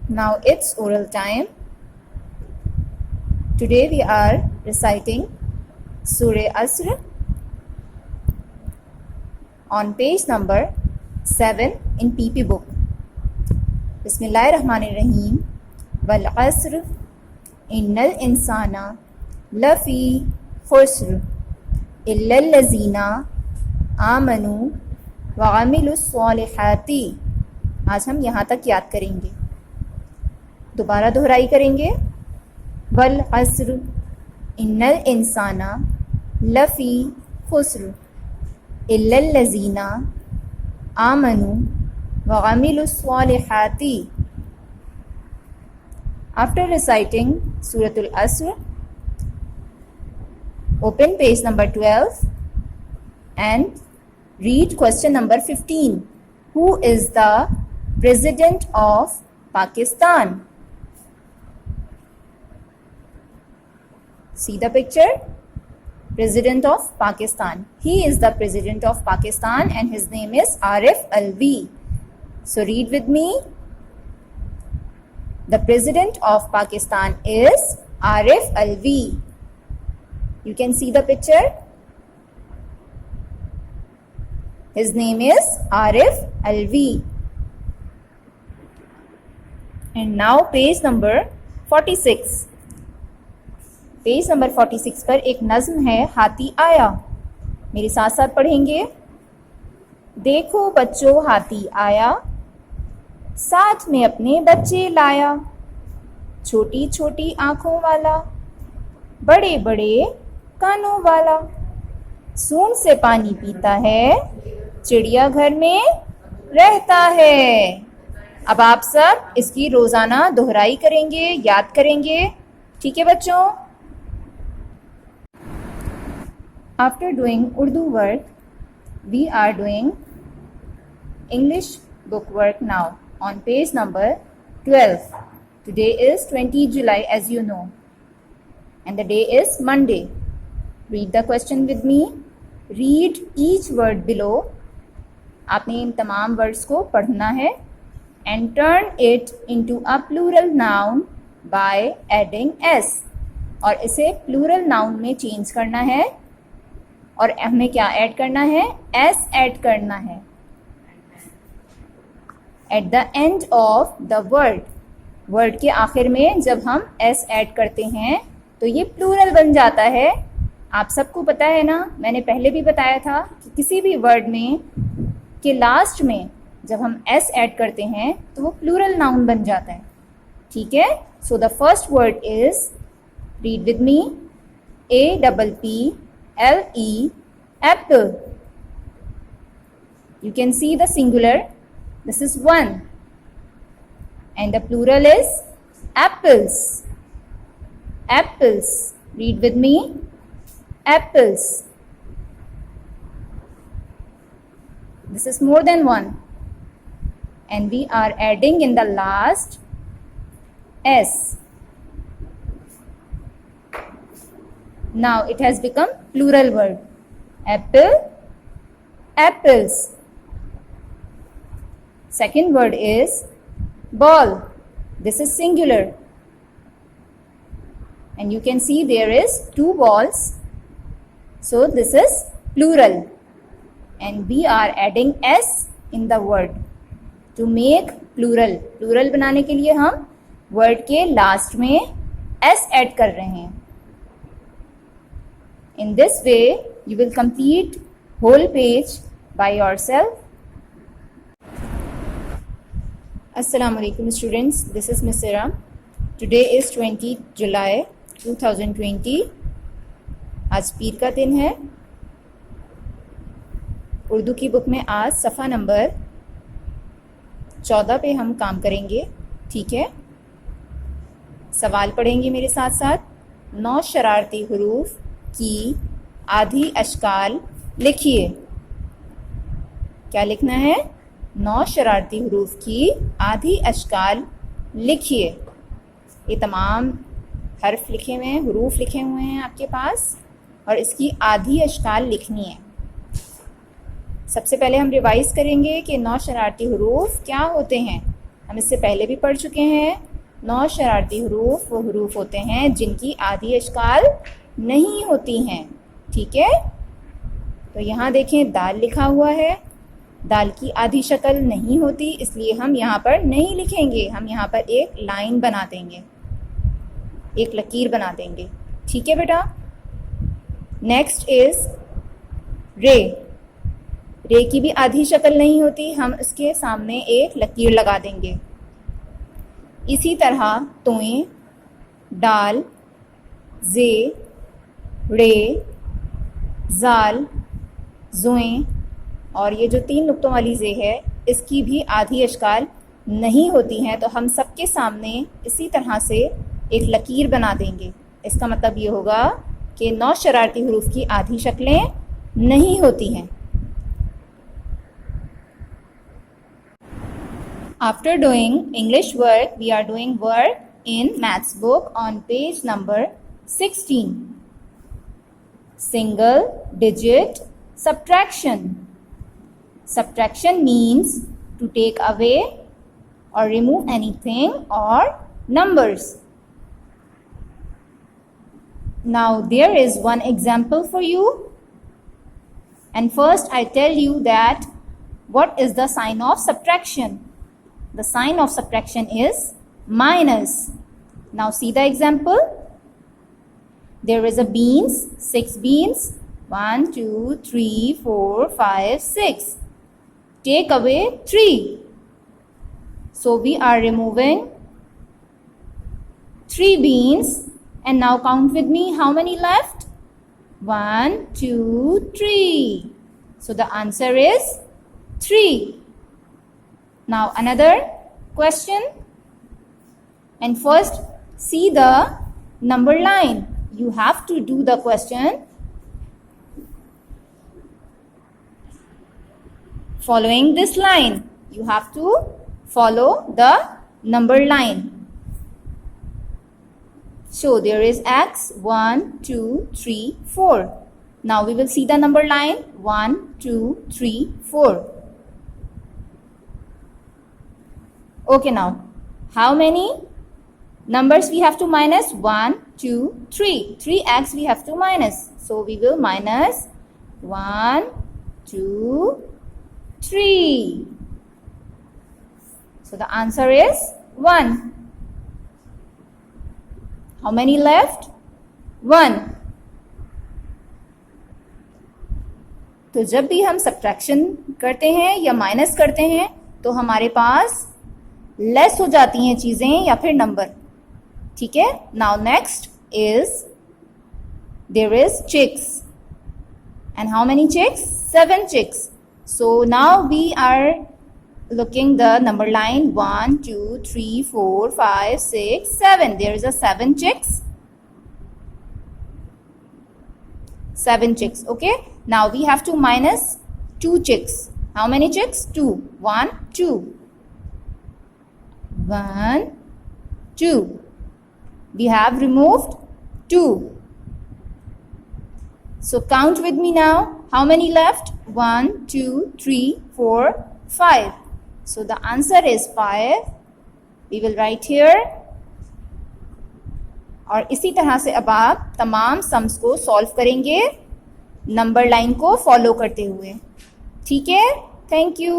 Now it's oral time. Today we are reciting Surah Asr on page number 7 in PP book. Bismillahirrahmanirrahim. Wal asr innal insana lafi khusr illa allazina आमनु व आमिलुस सालिहाती। आज हम यहाँ तक याद करेंगे, दोबारा दोहराई करेंगे। वल अस्र इन्नल इंसाना लफ़ी खुस्र इल्लल लज़ीना आमनु व आमिलुस सालिहाती। After reciting Suratul Asr, open page number 12 and read question number 15. Who is the President of Pakistan? See the picture. President of Pakistan. He is the President of Pakistan and his name is Arif Alvi. So read with me. The President of Pakistan is Arif Alvi. You can see the picture. His name is Arif Alvi. And now page number 46. Page number 46 पर एक नज़्म है, हाथी आया। मेरे साथ साथ पढ़ेंगे। देखो बच्चों हाथी आया, साथ में अपने बच्चे लाया। छोटी छोटी आँखों वाला, बड़े बड़े कानों वाला। सूंड से पानी पीता है, चिड़िया घर में रहता है। अब आप सब इसकी रोज़ाना दोहराई करेंगे, याद करेंगे। ठीक है बच्चों? After doing Urdu work, we are doing English book work now on page number 12. Today is 20 July as you know, and the day is Monday. Read the question with me. Read each word below. आपने इन तमाम words को पढ़ना है and turn it into a plural noun by adding s. और इसे plural noun में change करना है और हमें क्या ऐड करना है? s ऐड करना है at the end of the word. Word के आखिर में जब हम s ऐड करते हैं तो ये प्लूरल बन जाता है। आप सबको पता है ना, मैंने पहले भी बताया था कि किसी भी वर्ड में के लास्ट में जब हम s ऐड करते हैं तो वो प्लूरल नाउन बन जाता है। ठीक है? So the first word is, read with me, APPLE, apple. You can see the singular. This is one. And the plural is apples. Apples. Read with me. Apples. This is more than one. And we are adding in the last s. Now it has become plural word. Apple, apples. Second word is ball. This is singular. And you can see there is two balls. So this is plural. And we are adding s in the word to make plural. Plural बनाने के लिए हम word के last में s add कर रहे हैं. In this way, you will complete whole page by yourself. Assalamu alaikum students, this is Miss Ira. Today is 20 July 2020. आज पीर का दिन है। उर्दू की बुक में आज सफ़ा नंबर 14 पे हम काम करेंगे। ठीक है? सवाल पढ़ेंगे मेरे साथ साथ। 9 शरारती हुरूफ की आधी अशकाल लिखिए। क्या लिखना है? 9 शरारती हुरूफ की आधी अशकाल लिखिए। ये तमाम हर्फ लिखे हुए हैं, हुरूफ लिखे हुए हैं आपके पास और इसकी आधी अशकाल लिखनी है। सबसे पहले हम रिवाइज़ करेंगे कि 9 शरारती हुरूफ क्या होते हैं। हम इससे पहले भी पढ़ चुके हैं। 9 शरारती हरूफ वो हरूफ होते हैं जिनकी आधी अश्काल नहीं होती हैं। ठीक है, तो यहाँ देखें दाल लिखा हुआ है, दाल की आधी शक्ल नहीं होती, इसलिए हम यहाँ पर नहीं लिखेंगे, हम यहाँ पर एक लाइन बना देंगे, एक लकीर बना देंगे। ठीक है बेटा। नेक्स्ट इज रे। रे की भी आधी शक्ल नहीं होती, हम इसके सामने एक लकीर लगा देंगे। इसी तरह तोएं, डाल, जे, रे, जाल, जोएं और ये जो 3 नुक्तों वाली जे है इसकी भी आधी अश्काल नहीं होती हैं, तो हम सबके सामने इसी तरह से एक लकीर बना देंगे। इसका मतलब ये होगा कि 9 शरारती हरूफ की आधी शक्लें नहीं होती हैं। After doing English work, we are doing work in maths book on page number 16. Single digit subtraction. Subtraction means to take away or remove anything or numbers. Now there is one example for you. And first I tell you that what is the sign of subtraction. The sign of subtraction is minus. Now see the example. There is a beans, 6 beans, 1, 2, 3, 4, 5, 6. Take away 3. So we are removing 3 beans and now count with me how many left? 1, 2, 3. So the answer is 3. Now another question, and first see the number line. You have to do the question following this line. You have to follow the number line. So there is X, 1, 2, 3, 4. Now we will see the number line 1, 2, 3, 4. Okay, now how many numbers we have to minus? 1, 2, 3. 3x we have to minus. So we will minus 1, 2, 3. So the answer is 1. How many left? 1. तो जब भी हम subtraction करते हैं या minus करते हैं तो हमारे पास लेस हो जाती हैं चीजें या फिर नंबर। ठीक है। Now next is there is chicks and how many chicks? 7 chicks. So now we are looking the number line 1, 2, 3, 4, 5, 6, 7. There is a 7 chicks. 7 chicks. Okay. Now we have to minus 2 chicks. How many chicks? 2. 1, 2. 1, 2. We have removed 2. So count with me now. How many left? 1, 2, 3, 4, 5. So the answer is 5. We will write here. और इसी तरह से अब आप तमाम sums को solve करेंगे number line को फॉलो करते हुए। ठीक है। Thank you.